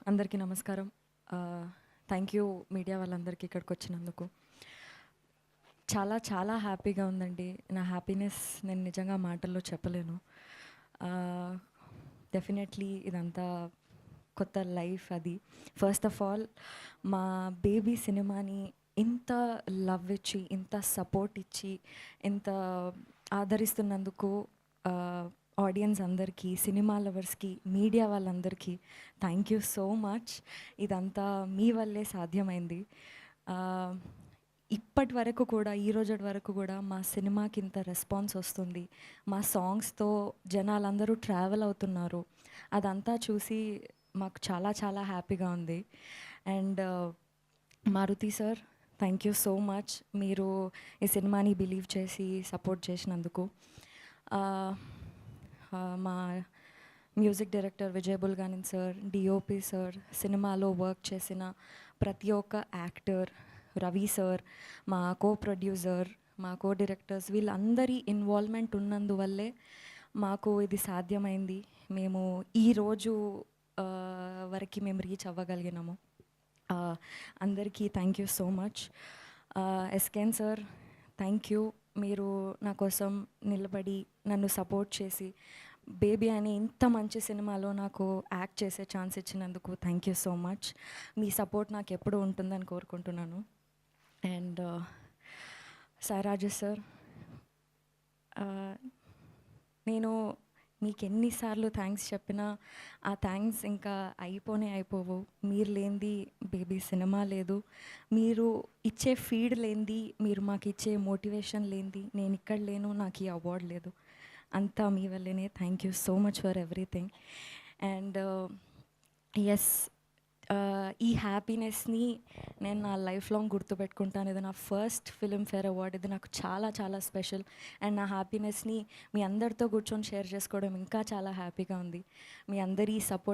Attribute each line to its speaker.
Speaker 1: అందరికీ నమస్కారం. Thank you media వాళ్ళందరికీ ఇక్కడికి వచ్చినందుకు. చాలా చాలా హ్యాపీగా ఉందండి. నా హ్యాపీనెస్ నేను నిజంగా మాటల్లో చెప్పలేను. డెఫినెట్లీ ఇదంతా కొత్త లైఫ్ అది. ఫస్ట్ ఆఫ్ ఆల్ మా బేబీ సినిమాని ఇంత లవ్ ఇచ్చి, ఇంత సపోర్ట్ ఇచ్చి, ఇంత ఆదరిస్తున్నందుకు ఆడియన్స్ అందరికీ, సినిమా లవర్స్కి, మీడియా వాళ్ళందరికీ థ్యాంక్ యూ సో మచ్. ఇదంతా మీ వల్లే సాధ్యమైంది. ఇప్పటి వరకు కూడా, ఈ రోజు వరకు కూడా మా సినిమాకి ఇంత రెస్పాన్స్ వస్తుంది, మా సాంగ్స్తో జనాలందరూ ట్రావెల్ అవుతున్నారు, అదంతా చూసి మాకు చాలా చాలా హ్యాపీగా ఉంది. And Maruthi sir, thank you so much. మీరు ఈ సినిమాని బిలీవ్ చేసి సపోర్ట్ చేసినందుకు. మా music director Vijay Bulganin sir, DOP sir, సినిమాలో వర్క్ చేసిన ప్రతి ఒక్క యాక్టర్, రవి సార్, మా కో ప్రొడ్యూసర్, మా కో డైరెక్టర్స్, వీళ్ళందరి ఇన్వాల్వ్మెంట్ ఉన్నందువల్లే మాకు ఇది సాధ్యమైంది. మేము ఈరోజు వరకు మేము రీచ్ అవ్వగలిగినాము. అందరికీ థ్యాంక్ యూ సో మచ్. ఎస్కేన్ సార్, థ్యాంక్ యూ. మీరు నా కోసం నిలబడి నన్ను సపోర్ట్ చేసి బేబీ అనే ఇంత మంచి సినిమాలో నాకు యాక్ట్ చేసే ఛాన్స్ ఇచ్చినందుకు thank you so much. Me support నాకు ఎప్పుడూ ఉంటుందని కోరుకుంటున్నాను. అండ్ సాయిరాజు సార్, నేను మీకు ఎన్నిసార్లు థ్యాంక్స్ చెప్పినా ఆ థ్యాంక్స్ ఇంకా అయిపోవు. మీరు లేనిది బేబీ సినిమా లేదు, మీరు ఇచ్చే ఫీడ్ లేనిది, మీరు మాకు ఇచ్చే మోటివేషన్ లేనిది నేను ఇక్కడ లేను, నాకు ఈ అవార్డు లేదు. అంతా మీ వల్లనే. Thank you so much for everything. And yes, ఈ హ్యాపీనెస్ని నేను నా లైఫ్ లాంగ్ గుర్తుపెట్టుకుంటాను. ఇది నా ఫస్ట్ ఫిల్మ్ఫేర్ అవార్డ్. ఇది నాకు చాలా చాలా స్పెషల్. అండ్ నా హ్యాపీనెస్ని మీ అందరితో కూర్చొని షేర్ చేసుకోవడం ఇంకా చాలా హ్యాపీగా ఉంది. మీ అందరి సపోర్ట్